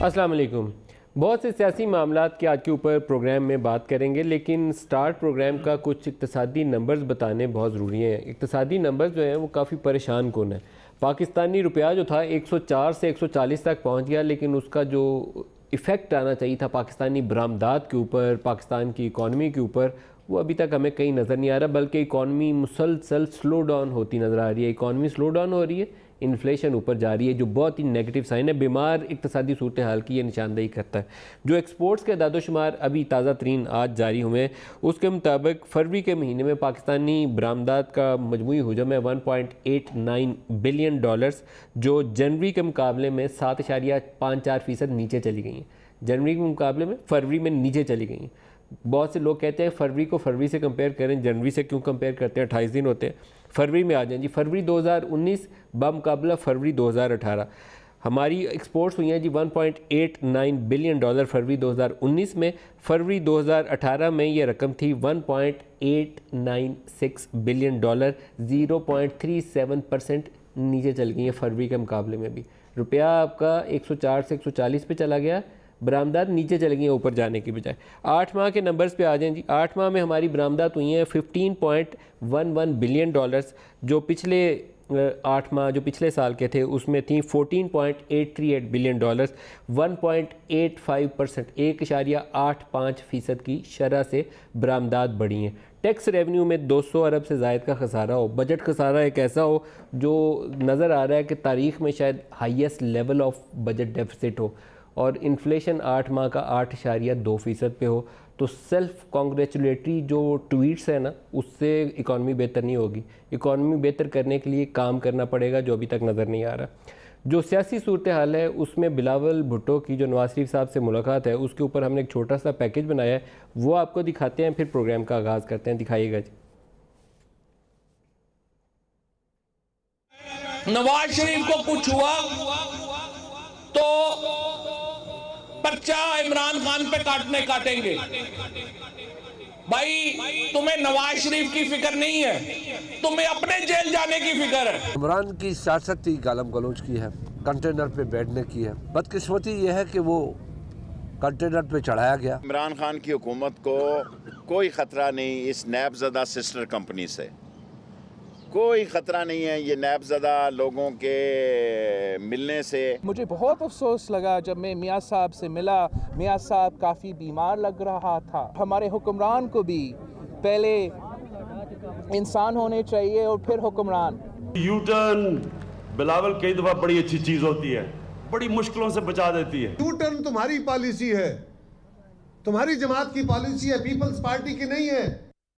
अस्सलाम वालेकुम। बहुत से सियासी मामलात के आज के ऊपर प्रोग्राम में बात करेंगे, लेकिन स्टार्ट प्रोग्राम का कुछ इक़्तिसादी नंबर्स बताने बहुत ज़रूरी हैं। इक़्तिसादी नंबर्स जो हैं वो काफ़ी परेशान कुन है। पाकिस्तानी रुपया जो था 104 से 140 तक पहुंच गया, लेकिन उसका जो इफ़ेक्ट आना चाहिए था पाकिस्तानी बरामदात के ऊपर, पाकिस्तान की इकॉनमी के ऊपर, वो अभी तक हमें कहीं नज़र नहीं आ रहा। बल्कि इकॉनमी मुसलसल स्लो डाउन होती नज़र आ रही है। इकॉनमी स्लो डाउन हो रही है, इन्फ्लेशन ऊपर जा रही है, जो बहुत ही नेगेटिव साइन है। बीमार इक़्तिसादी सूरत हाल की ये निशानदेही करता है। जो एक्सपोर्ट्स के अदादोशुमार अभी ताज़ा तरीन आज जारी हुए हैं, उसके मुताबिक फरवरी के महीने में पाकिस्तानी बरामदात का मजमूई हुजम है 1.89 बिलियन डॉलर्स, जो जनवरी के मुकाबले में 7.54% नीचे चली गई हैं। जनवरी के मुकाबले में फरवरी में नीचे चली गई हैं। बहुत से लोग कहते हैं फरवरी को फरवरी से कंपेयर करें, जनवरी से क्यों कंपेयर करते हैं, 28 दिन होते हैं। फरवरी में आ जाएं जी, फरवरी 2019 बामुकाबला फरवरी 2018 हमारी एक्सपोर्ट्स हुई हैं जी 1.89 बिलियन डॉलर फरवरी 2019 में। फरवरी 2018 में ये रकम थी 1.896 बिलियन डॉलर, 0.37% नीचे चल गई है फरवरी के मुकाबले में भी। रुपया आपका 104 से 140 पे चला गया, बरामदात नीचे चली गई हैं ऊपर जाने की बजाय। 8 माह के नंबर्स पे आ जाएं जी। 8 माह में हमारी बरामदात हुई हैं 15.11 बिलियन डॉलर्स, जो पिछले 8 माह जो पिछले साल के थे उसमें थी 14.838 बिलियन डॉलर्स, 1.85%, 1.85% की शरह से बरामदात बढ़ी हैं। टैक्स रेवेन्यू में 200 अरब से ज़ायद का खसारा हो, बजट खसारा एक ऐसा हो जो नज़र आ रहा है कि तारीख़ में शायद highest level of budget deficit हो, और इन्फ्लेशन 8 माह का 8.2% पे हो, तो सेल्फ कॉन्ग्रेचुलेटरी जो ट्वीट्स है ना, उससे इकॉनमी बेहतर नहीं होगी। इकॉनमी बेहतर करने के लिए काम करना पड़ेगा, जो अभी तक नज़र नहीं आ रहा। जो सियासी सूरत हाल है उसमें बिलावल भुट्टो की जो नवाज शरीफ साहब से मुलाकात है, उसके ऊपर हमने एक छोटा सा पैकेज बनाया है, वो आपको दिखाते हैं, फिर प्रोग्राम का आगाज़ करते हैं। दिखाइएगा जी। नवाज शरीफ को कुछ हुआ तो पर्चा इमरान खान पे काटेंगे। भाई तुम्हें नवाज शरीफ की फिक्र नहीं है, तुम्हें अपने जेल जाने की फिक्र है। इमरान की सियासत ही गालम गलोच की है, कंटेनर पे बैठने की है। बदकिस्मती यह है कि वो कंटेनर पे चढ़ाया गया। इमरान खान की हुकूमत को कोई ख़तरा नहीं इस नैबज़दा सिस्टर कंपनी से, कोई ख़तरा नहीं है ये नैबज़दा लोगों के मिलने से। मुझे बहुत अफसोस लगा जब मैं मियाँ साहब से मिला। मियाँ साहब काफ़ी बीमार लग रहा था। हमारे हुक्मरान को भी पहले इंसान होने चाहिए और फिर हुक्मरान। यू टर्न बिलावल कई दफ़ा बड़ी अच्छी चीज़ होती है, बड़ी मुश्किलों से बचा देती है। यू टर्न तुम्हारी पॉलिसी है, तुम्हारी जमात की पॉलिसी है, पीपल्स पार्टी की नहीं है।